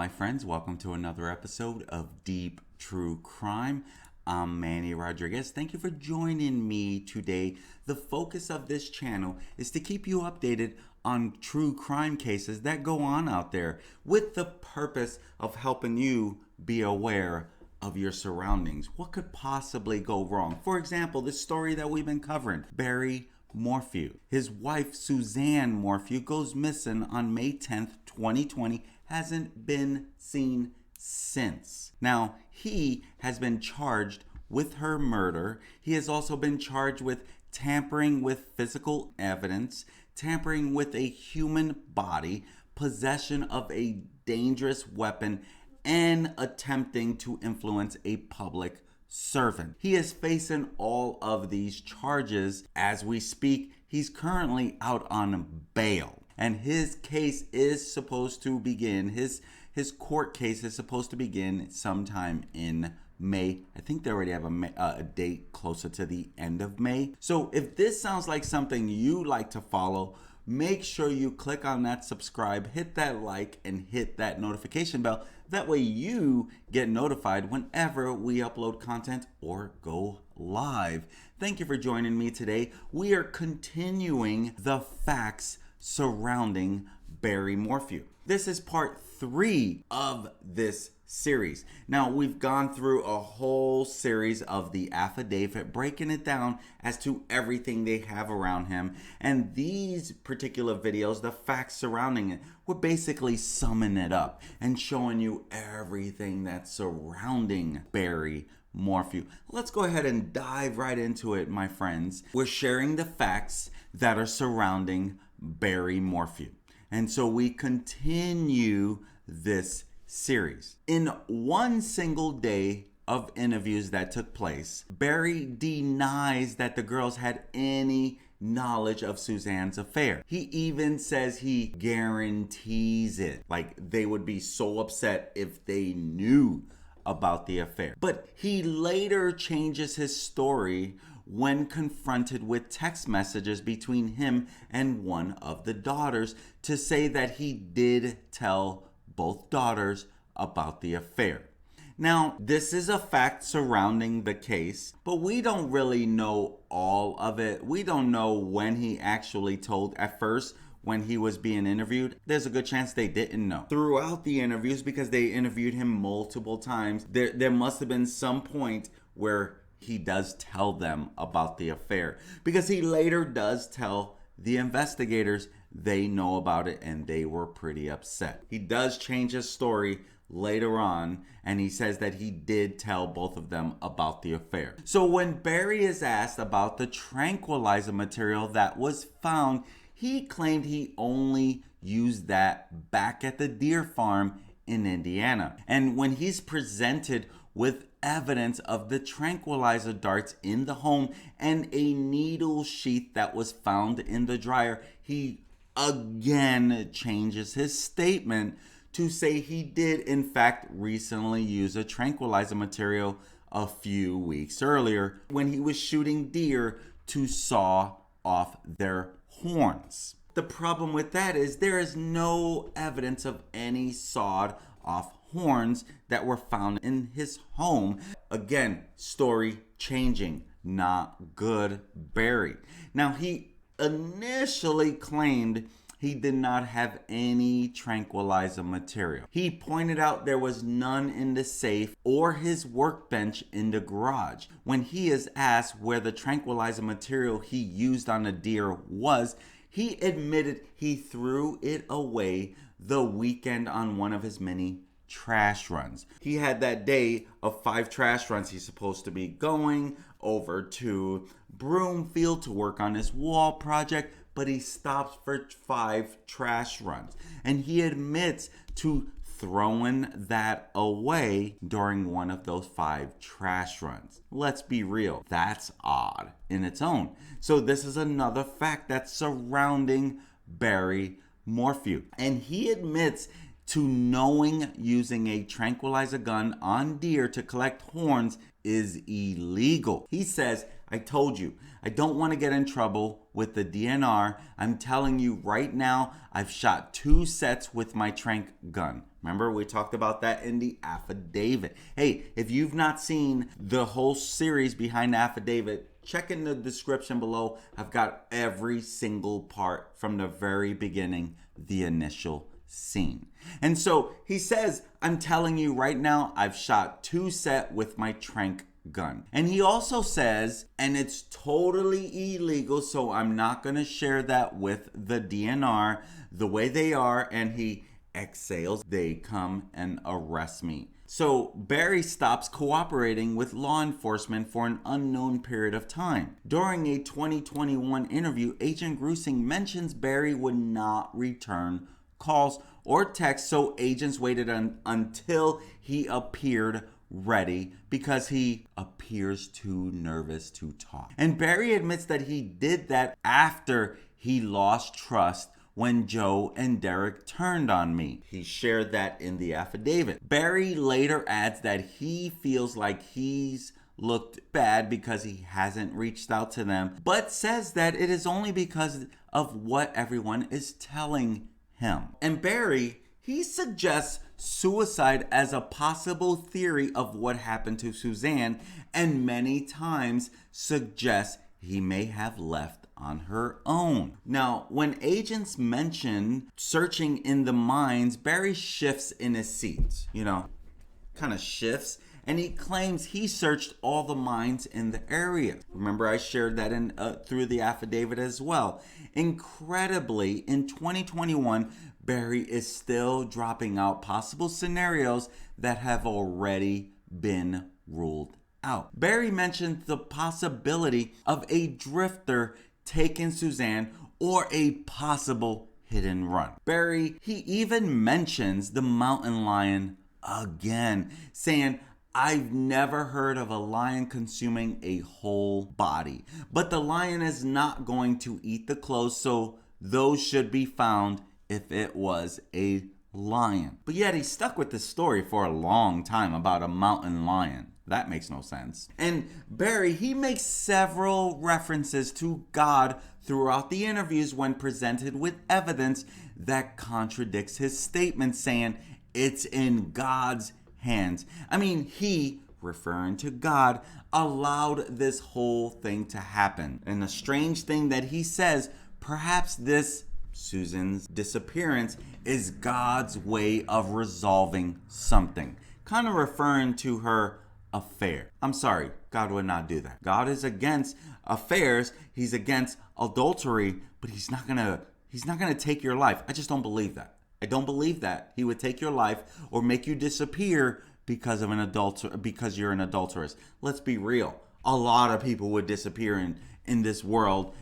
my friends. Welcome to another episode of Deep True Crime. I'm Manny Rodriguez. Thank you for joining me today. The focus of this channel is to keep you updated on true crime cases that go on out there with the purpose of helping you be aware of your surroundings. What could possibly go wrong? For example, this story that we've been covering, Barry Morphew. His wife, Suzanne Morphew, goes missing on May 10th, 2020, hasn't been seen since. Now, he has been charged with her murder. He has also been charged with tampering with physical evidence, tampering with a human body, possession of a dangerous weapon, and attempting to influence a public servant. He is facing all of these charges as we speak. He's currently out on bail, and his case is supposed to begin, his court case is supposed to begin sometime in May. I think they already have a date closer to the end of May. So if this sounds like something you like to follow, make sure you click on that subscribe, hit that like, and hit that notification bell. That way you get notified whenever we upload content or go live. Thank you for joining me today. We are continuing the facts surrounding Barry Morphew. This is part 3 of this series. Now, we've gone through a whole series of the affidavit, breaking it down as to everything they have around him. And these particular videos, the facts surrounding it, we're basically summing it up and showing you everything that's surrounding Barry Morphew. Let's go ahead and dive right into it, my friends. We're sharing the facts that are surrounding Barry Morphew. And so we continue this series. In one single day of interviews that took place, Barry denies that the girls had any knowledge of Suzanne's affair. He even says he guarantees it. Like, they would be so upset if they knew about the affair. But he later changes his story when confronted with text messages between him and one of the daughters to say that he did tell both daughters about the affair. Now, this is a fact surrounding the case, but we don't really know all of it. We don't know when he actually told. At first, when he was being interviewed, there's a good chance they didn't know. Throughout the interviews, because they interviewed him multiple times, there must have been some point where he does tell them about the affair, because he later does tell the investigators they know about it and they were pretty upset. He does change his story later on, and he says that he did tell both of them about the affair. So when Barry is asked about the tranquilizer material that was found, he claimed he only used that back at the deer farm in Indiana. And when he's presented with evidence of the tranquilizer darts in the home and a needle sheath that was found in the dryer, he again changes his statement to say he did in fact recently use a tranquilizer material a few weeks earlier when he was shooting deer to saw off their horns. The problem with that is there is no evidence of any sawed off horns that were found in his home. Again, story changing, not good Barry. Now, he initially claimed he did not have any tranquilizer material. He pointed out there was none in the safe or his workbench in the garage. When he is asked where the tranquilizer material he used on the deer was, he admitted he threw it away the weekend on one of his many trash runs. He had that day of 5 trash runs. He's supposed to be going over to Broomfield to work on his wall project, but he stops for 5 trash runs. And he admits to throwing that away during one of those 5 trash runs. Let's be real, that's odd in its own. So this is another fact that's surrounding Barry Morphew. And he admits to knowing using a tranquilizer gun on deer to collect horns is illegal. He says, I told you, I don't want to get in trouble with the DNR. I'm telling you right now, I've shot 2 sets with my tranq gun. Remember, we talked about that in the affidavit. Hey, if you've not seen the whole series behind the affidavit, check in the description below. I've got every single part from the very beginning, the initial scene. And so he says, I'm telling you right now, I've shot 2 set with my trank gun. And he also says, and it's totally illegal, so I'm not going to share that with the DNR the way they are. And he exhales, they come and arrest me. So Barry stops cooperating with law enforcement for an unknown period of time. During a 2021 interview, Agent Grusing mentions Barry would not return calls or texts, so agents waited until he appeared ready because he appears too nervous to talk. And Barry admits that he did that after he lost trust when Joe and Derek turned on me. He shared that in the affidavit. Barry later adds that he feels like he's looked bad because he hasn't reached out to them, but says that it is only because of what everyone is telling him. And Barry, he suggests suicide as a possible theory of what happened to Suzanne, and many times suggests he may have left on her own. Now, when agents mention searching in the mines, Barry shifts in his seat, kind of shifts, and he claims he searched all the mines in the area. Remember, I shared that in through the affidavit as well. Incredibly, in 2021, Barry is still dropping out possible scenarios that have already been ruled out. Barry mentioned the possibility of a drifter taking Suzanne or a possible hit and run. Barry, he even mentions the mountain lion again, saying, I've never heard of a lion consuming a whole body, but the lion is not going to eat the clothes, so those should be found if it was a lion. But yet he stuck with this story for a long time about a mountain lion. That makes no sense. And Barry, he makes several references to God throughout the interviews when presented with evidence that contradicts his statement, saying it's in God's hands. I mean, he, referring to God, allowed this whole thing to happen. And the strange thing that he says, perhaps this Susan's disappearance is God's way of resolving something, kind of referring to her affair. I'm sorry, God would not do that. God is against affairs. He's against adultery, but he's not gonna take your life. I just don't believe that. I don't believe that he would take your life or make you disappear because of because you're an adulteress. Let's be real. A lot of people would disappear in this world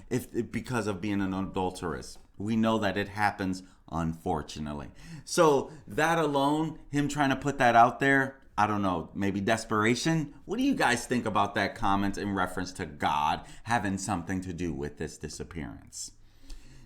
because of being an adulteress. We know that it happens, unfortunately. So that alone, him trying to put that out there, I don't know, maybe desperation. What do you guys think about that comment in reference to God having something to do with this disappearance?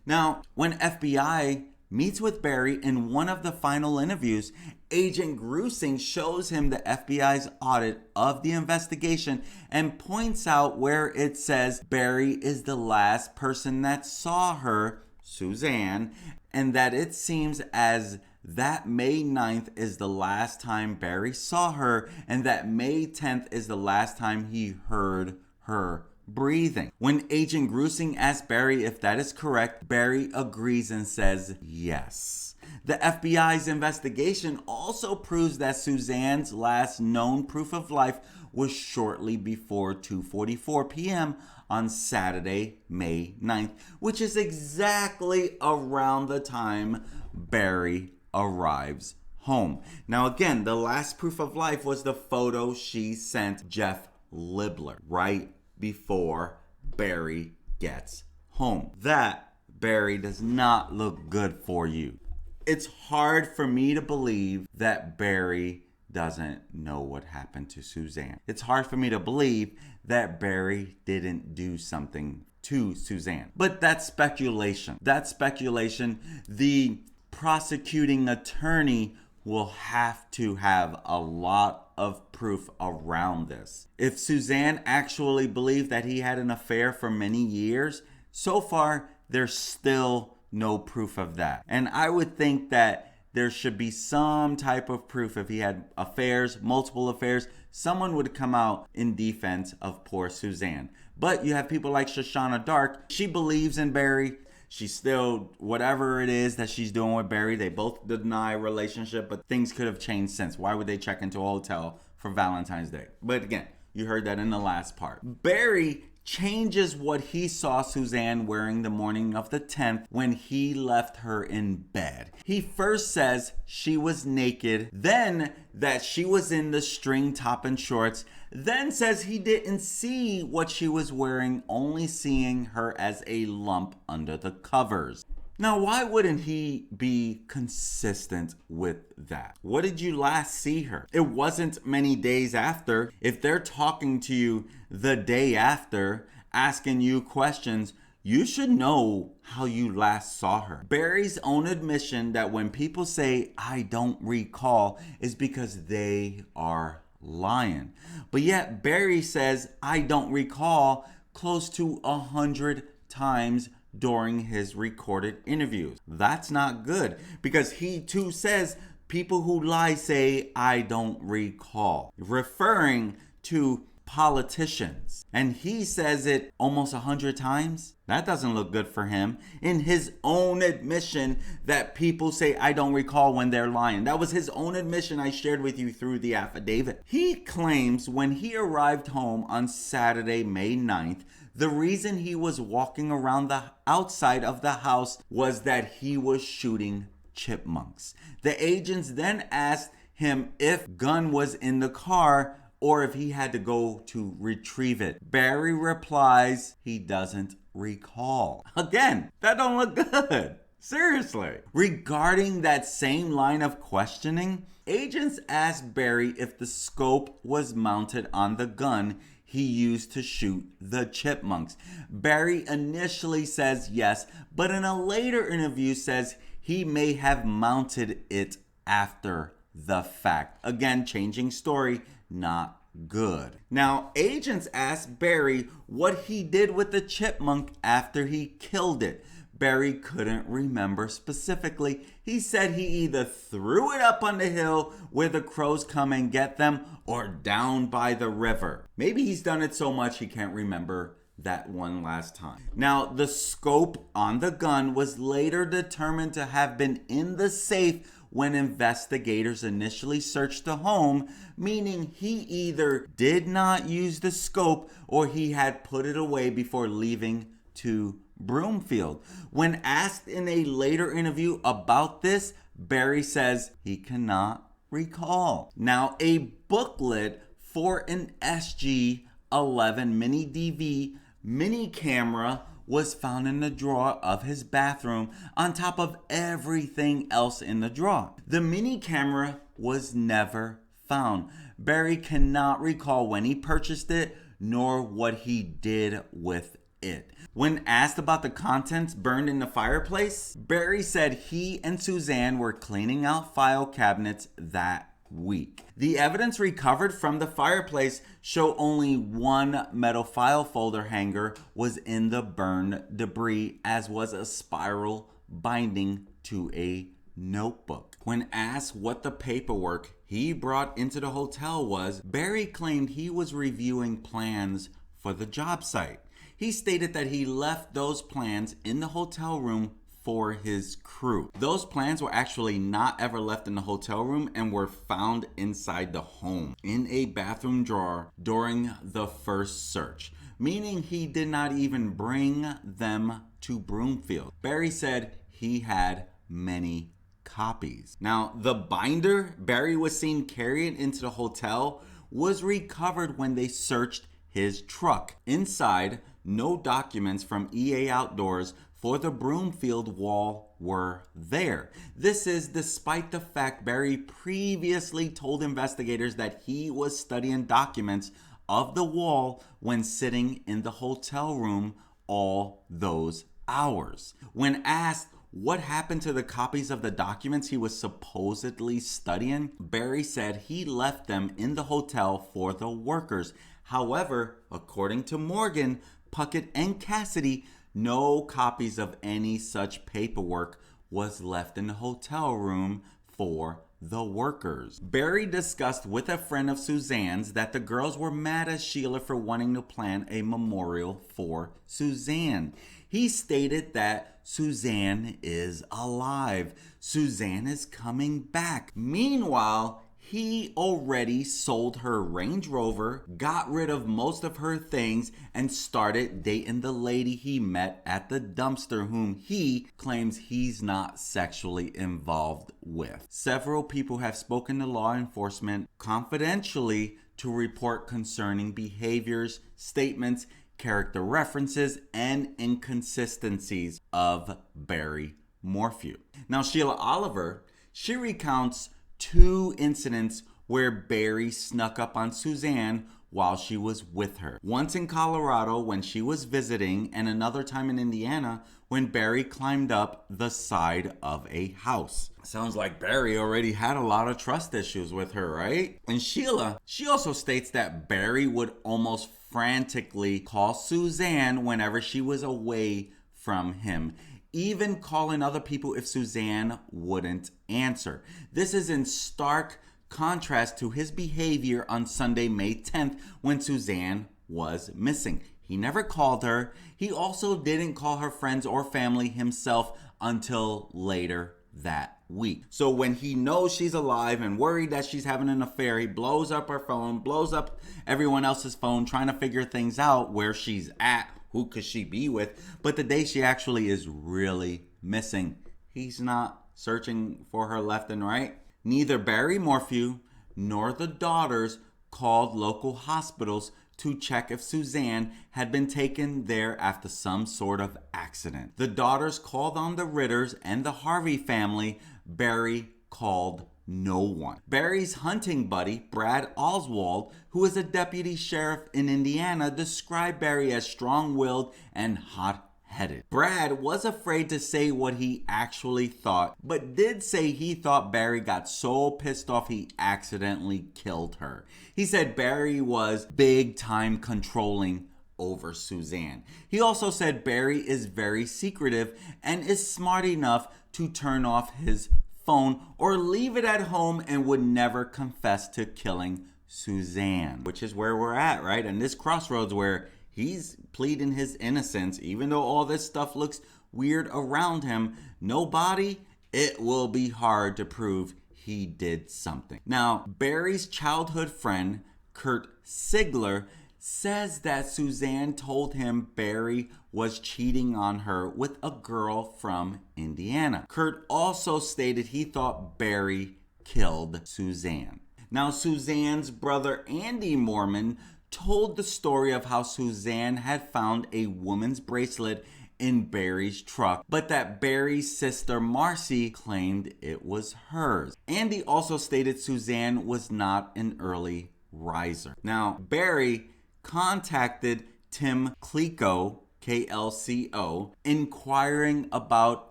Now, when FBI meets with Barry in one of the final interviews, Agent Grusing shows him the FBI's audit of the investigation and points out where it says Barry is the last person that saw her, Suzanne, and that it seems as that May 9th is the last time Barry saw her, and that May 10th is the last time he heard her breathing. When Agent Grusing asks Barry if that is correct, Barry agrees and says yes. The FBI's investigation also proves that Suzanne's last known proof of life was shortly before 2:44 p.m. on Saturday, May 9th, which is exactly around the time Barry arrives home. Now again, the last proof of life was the photo she sent Jeff Libler right before Barry gets home. That, Barry, does not look good for you. It's hard for me to believe that Barry doesn't know what happened to Suzanne. It's hard for me to believe that Barry didn't do something to Suzanne. But that's speculation. That's speculation. The prosecuting attorney will have to have a lot of proof around this. If Suzanne actually believed that he had an affair for many years, so far there's still no proof of that. And I would think that there should be some type of proof. If he had affairs, multiple affairs, someone would come out in defense of poor Suzanne. But you have people like Shoshana Dark. She believes in Barry. She's still, whatever it is that she's doing with Barry, they both deny a relationship, but things could have changed since. Why would they check into a hotel for Valentine's Day? But again, you heard that in the last part. Barry changes what he saw Suzanne wearing the morning of the 10th when he left her in bed. He first says she was naked, then that she was in the string top and shorts, then says he didn't see what she was wearing, only seeing her as a lump under the covers. Now, why wouldn't he be consistent with that? What did you last see her? It wasn't many days after. If they're talking to you the day after, asking you questions, you should know how you last saw her. Barry's own admission that when people say, "I don't recall," is because they are lying. But yet Barry says, "I don't recall," close to 100 times during his recorded interviews. That's not good, because he too says people who lie say, "I don't recall," referring to politicians. And he says it almost 100 times. That doesn't look good for him. In his own admission that people say, "I don't recall," when they're lying. That was his own admission I shared with you through the affidavit. He claims when he arrived home on Saturday, May 9th, the reason he was walking around the outside of the house was that he was shooting chipmunks. The agents then asked him if gun was in the car or if he had to go to retrieve it. Barry replies he doesn't recall. Again, that don't look good. Seriously. Regarding that same line of questioning, agents asked Barry if the scope was mounted on the gun he used to shoot the chipmunks. Barry initially says yes, but in a later interview says he may have mounted it after the fact. Again, changing story, not good. Now, agents asked Barry what he did with the chipmunk after he killed it. Barry couldn't remember specifically. He said he either threw it up on the hill where the crows come and get them, or down by the river. Maybe he's done it so much he can't remember that one last time. Now, the scope on the gun was later determined to have been in the safe when investigators initially searched the home, meaning he either did not use the scope or he had put it away before leaving to Broomfield. When asked in a later interview about this, Barry says he cannot recall. Now, a booklet for an SG-11 mini DV mini camera was found in the drawer of his bathroom on top of everything else in the drawer. The mini camera was never found. Barry cannot recall when he purchased it nor what he did with it. When asked about the contents burned in the fireplace, Barry said he and Suzanne were cleaning out file cabinets that week. The evidence recovered from the fireplace show only one metal file folder hanger was in the burned debris, as was a spiral binding to a notebook. When asked what the paperwork he brought into the hotel was, Barry claimed he was reviewing plans for the job site. He stated that he left those plans in the hotel room for his crew. Those plans were actually not ever left in the hotel room and were found inside the home in a bathroom drawer during the first search, meaning he did not even bring them to Broomfield. Barry said he had many copies. Now, the binder Barry was seen carrying into the hotel was recovered when they searched his truck. Inside, no documents from EA Outdoors for the Broomfield wall were there. This is despite the fact Barry previously told investigators that he was studying documents of the wall when sitting in the hotel room all those hours. When asked what happened to the copies of the documents he was supposedly studying, Barry said he left them in the hotel for the workers. However, according to Morgan, Puckett, and Cassidy, no copies of any such paperwork was left in the hotel room for the workers. Barry discussed with a friend of Suzanne's that the girls were mad at Sheila for wanting to plan a memorial for Suzanne. He stated that Suzanne is alive. Suzanne is coming back. Meanwhile, he already sold her Range Rover, got rid of most of her things, and started dating the lady he met at the dumpster, whom he claims he's not sexually involved with. Several people have spoken to law enforcement confidentially to report concerning behaviors, statements, character references, and inconsistencies of Barry Morphew. Now, Sheila Oliver, she recounts 2 incidents where Barry snuck up on Suzanne while she was with her. Once in Colorado when she was visiting, and another time in Indiana when Barry climbed up the side of a house. Sounds like Barry already had a lot of trust issues with her, right? And Sheila, she also states that Barry would almost frantically call Suzanne whenever she was away from him, even calling other people if Suzanne wouldn't answer. This is in stark contrast to his behavior on Sunday, May 10th, when Suzanne was missing. He never called her. He also didn't call her friends or family himself until later that week. So when he knows she's alive and worried that she's having an affair, he blows up her phone, blows up everyone else's phone, trying to figure things out, where she's at, who could she be with. But the day she actually is really missing, he's not searching for her left and right. Neither Barry Morphew nor the daughters called local hospitals to check if Suzanne had been taken there after some sort of accident. The daughters called on the Ritters and the Harvey family. Barry called no one. Barry's hunting buddy, Brad Oswald, who is a deputy sheriff in Indiana, described Barry as strong-willed and hot-headed. Brad was afraid to say what he actually thought, but did say he thought Barry got so pissed off he accidentally killed her. He said Barry was big-time controlling over Suzanne. He also said Barry is very secretive and is smart enough to turn off his phone or leave it at home and would never confess to killing Suzanne, which is where we're at, right? And this crossroads where he's pleading his innocence, even though all this stuff looks weird around him. No body, it will be hard to prove he did something. Now, Barry's childhood friend, Kurt Sigler, says that Suzanne told him Barry was cheating on her with a girl from Indiana. Kurt also stated he thought Barry killed Suzanne. Now, Suzanne's brother, Andy Moorman, told the story of how Suzanne had found a woman's bracelet in Barry's truck, but that Barry's sister Marcy claimed it was hers. Andy also stated Suzanne was not an early riser. Now, Barry contacted Tim Kleko, KLCO, inquiring about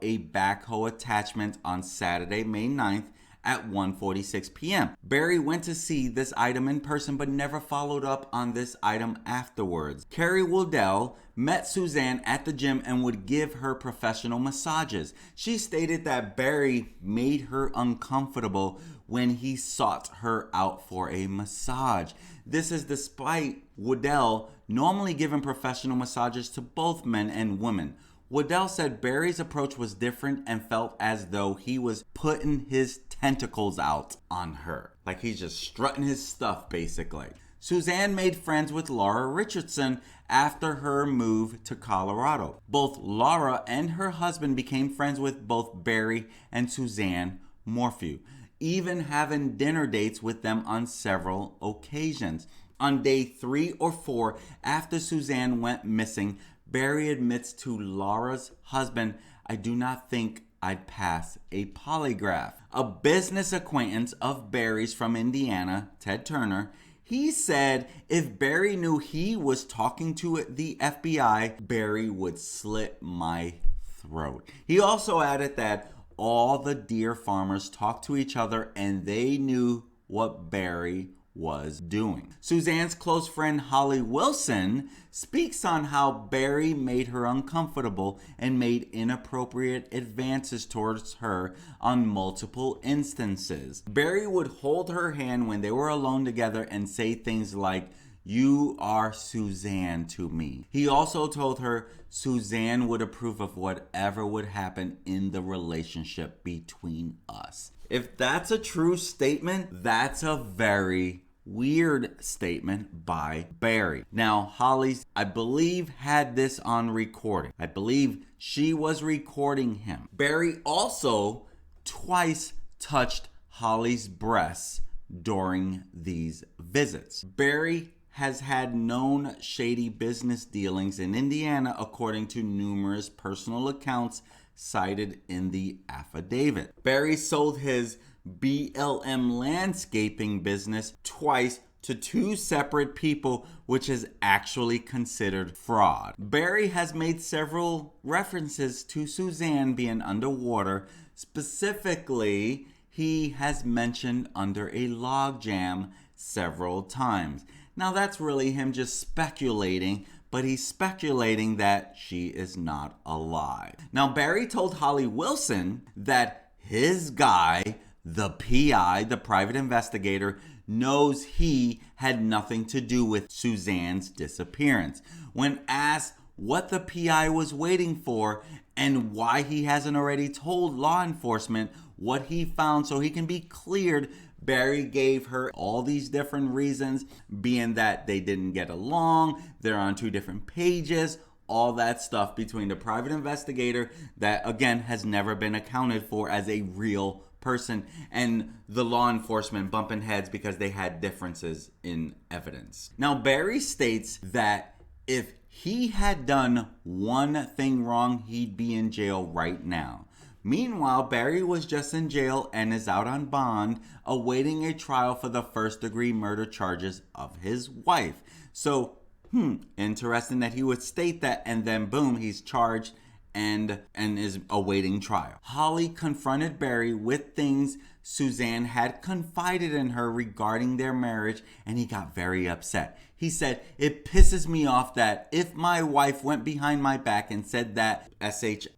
a backhoe attachment on Saturday, May 9th at 1:46 p.m. Barry went to see this item in person but never followed up on this item afterwards. Carrie Woodell met Suzanne at the gym and would give her professional massages. She stated that Barry made her uncomfortable when he sought her out for a massage. This is despite Woodell normally giving professional massages to both men and women. Woodell said Barry's approach was different and felt as though he was putting his tentacles out on her. Like he's just strutting his stuff, basically. Suzanne made friends with Laura Richardson after her move to Colorado. Both Laura and her husband became friends with both Barry and Suzanne Morphew, even having dinner dates with them on several occasions. On day 3 or 4 after Suzanne went missing, Barry admits to Laura's husband, "I do not think I'd pass a polygraph." A business acquaintance of Barry's from Indiana, Ted Turner, he said if Barry knew he was talking to the FBI, Barry would slit my throat. He also added that all the deer farmers talked to each other and they knew what Barry was doing. Suzanne's close friend Holly Wilson speaks on how Barry made her uncomfortable and made inappropriate advances towards her on multiple instances. Barry would hold her hand when they were alone together and say things like, "You are Suzanne to me." He also told her Suzanne would approve of whatever would happen in the relationship between us. If that's a true statement, that's a very weird statement by Barry. Now, Holly, I believe, had this on recording. I believe she was recording him. Barry also twice touched Holly's breasts during these visits. Barry has had known shady business dealings in Indiana, according to numerous personal accounts cited in the affidavit. Barry sold his BLM landscaping business twice to two separate people, which is actually considered fraud. Barry has made several references to Suzanne being underwater. Specifically, he has mentioned under a logjam several times. Now that's really him just speculating, but he's speculating that she is not alive. Now Barry told Holly Wilson that his guy, the PI, the private investigator, knows he had nothing to do with Suzanne's disappearance. When asked what the PI was waiting for and why he hasn't already told law enforcement what he found so he can be cleared, Barry gave her all these different reasons, being that they didn't get along, they're on two different pages, all that stuff between the private investigator that, again, has never been accounted for as a real person, and the law enforcement bumping heads because they had differences in evidence. Now, Barry states that if he had done one thing wrong, he'd be in jail right now. Meanwhile, Barry was just in jail and is out on bond, awaiting a trial for the first-degree murder charges of his wife. So, interesting that he would state that, and then boom, he's charged and is awaiting trial. Holly confronted Barry with things Suzanne had confided in her regarding their marriage, and he got very upset. He said, "It pisses me off that if my wife went behind my back and said that shit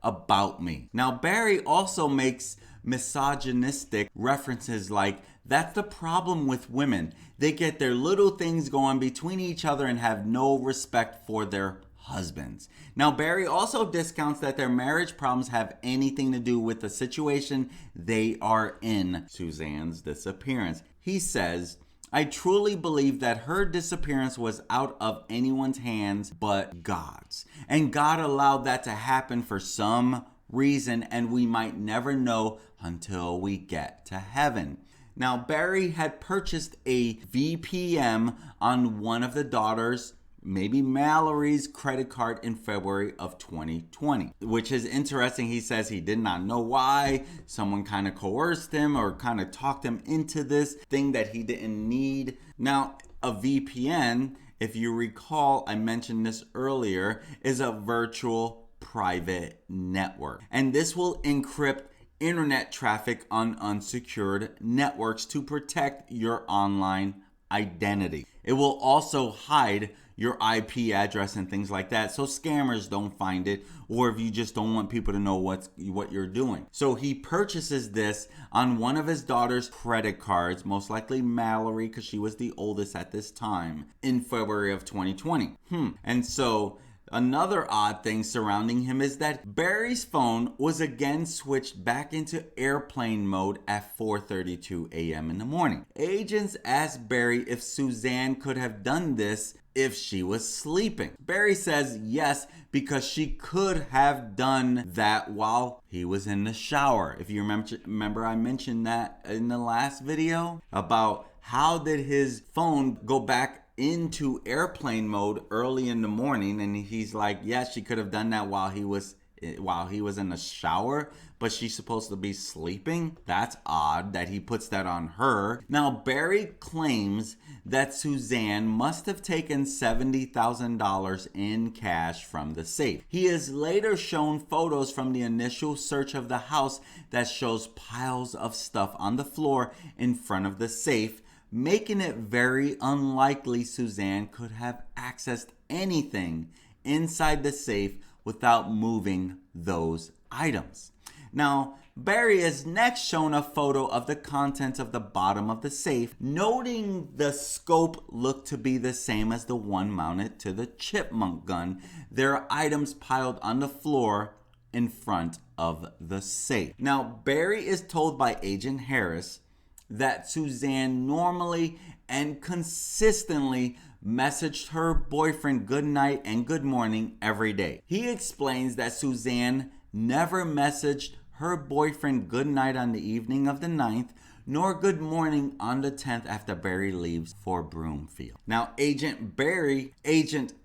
about me." Now, Barry also makes misogynistic references like, "That's the problem with women. They get their little things going between each other and have no respect for their husbands." Now, Barry also discounts that their marriage problems have anything to do with the situation they are in, Suzanne's disappearance. He says, "I truly believe that her disappearance was out of anyone's hands but God's. And God allowed that to happen for some reason, and we might never know until we get to heaven." Now, Barry had purchased a VPM on one of the daughters, maybe Mallory's, credit card in February of 2020, which is interesting. He says he did not know why. Someone kind of coerced him or kind of talked him into this thing that he didn't need. Now, a VPN, if you recall, I mentioned this earlier, is a virtual private network. And this will encrypt internet traffic on unsecured networks to protect your online identity. It will also hide your IP address and things like that, so scammers don't find it, or if you just don't want people to know what you're doing. So he purchases this on one of his daughter's credit cards, most likely Mallory, because she was the oldest at this time, in February of 2020. And so another odd thing surrounding him is that Barry's phone was again switched back into airplane mode at 4:32 a.m. in the morning. Agents asked Barry if Suzanne could have done this if she was sleeping. Barry says yes, because she could have done that while he was in the shower. If you remember I mentioned that in the last video about how did his phone go back into airplane mode early in the morning, and he's like, yes, she could have done that while he was in the shower, but she's supposed to be sleeping. That's odd that he puts that on her. Now, Barry claims that Suzanne must have taken $70,000 in cash from the safe. He is later shown photos from the initial search of the house that shows piles of stuff on the floor in front of the safe, making it very unlikely Suzanne could have accessed anything inside the safe without moving those items. Now, Barry is next shown a photo of the contents of the bottom of the safe, noting the scope looked to be the same as the one mounted to the chipmunk gun. There are items piled on the floor in front of the safe. Now, Barry is told by Agent Harris that Suzanne normally and consistently messaged her boyfriend good night and good morning every day. He explains that Suzanne never messaged her boyfriend good night on the evening of the 9th, nor good morning on the 10th after Barry leaves for Broomfield. Now, Agent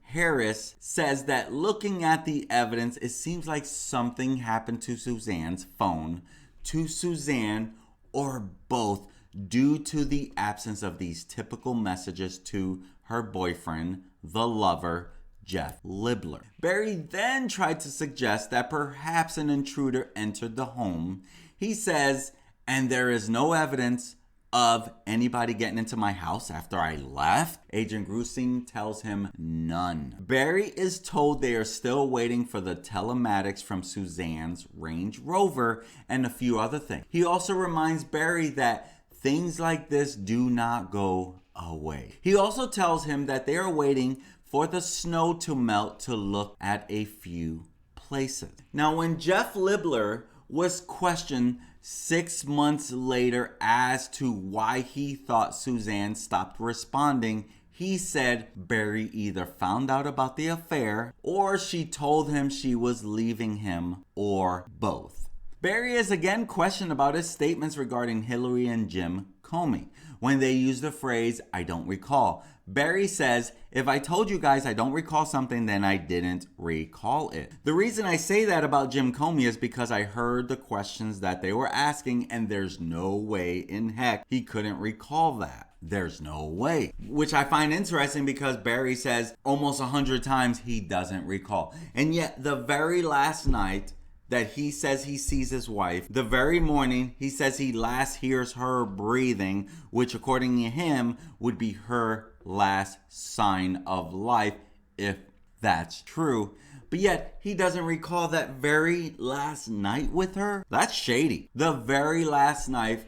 Harris says that looking at the evidence, it seems like something happened to Suzanne's phone, to Suzanne, or both, due to the absence of these typical messages to her boyfriend, the lover, Jeff Libler. Barry then tried to suggest that perhaps an intruder entered the home. He says, and there is no evidence of anybody getting into my house after I left. Agent Grusing tells him none. Barry is told they are still waiting for the telematics from Suzanne's Range Rover and a few other things. He also reminds Barry that things like this do not go away. He also tells him that they are waiting for the snow to melt to look at a few places. Now, when Jeff Libler was questioned 6 months later as to why he thought Suzanne stopped responding, he said Barry either found out about the affair or she told him she was leaving him, or both. Barry is again questioned about his statements regarding Hillary and Jim Comey when they use the phrase, "I don't recall." Barry says, if I told you guys I don't recall something, then I didn't recall it. The reason I say that about Jim Comey is because I heard the questions that they were asking, and there's no way in heck he couldn't recall that. There's no way. Which I find interesting because Barry says almost 100 times he doesn't recall. And yet the very last night that he says he sees his wife, the very morning he says he last hears her breathing, which according to him would be her last sign of life, if that's true. But yet he doesn't recall that very last night with her. That's shady. The very last night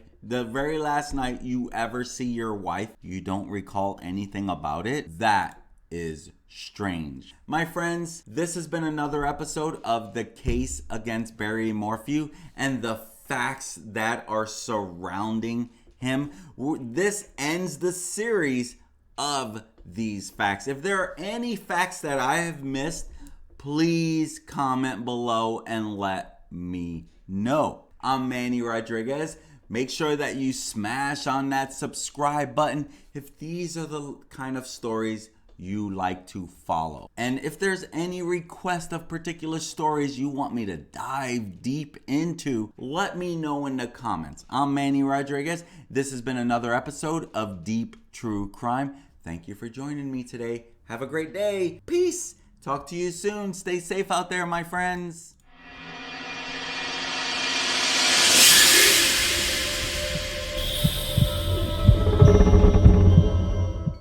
you ever see your wife, you don't recall anything about it. That is strange. My friends, this has been another episode of the case against Barry Morphew and the facts that are surrounding him. This ends the series of these facts. If there are any facts that I have missed, please comment below and let me know. I'm Manny Rodriguez. Make sure that you smash on that subscribe button if these are the kind of stories you like to follow. And if there's any request of particular stories you want me to dive deep into, let me know in the comments. I'm Manny Rodriguez. This has been another episode of Deep True Crime. Thank you for joining me today. Have a great day. Peace. Talk to you soon. Stay safe out there, my friends.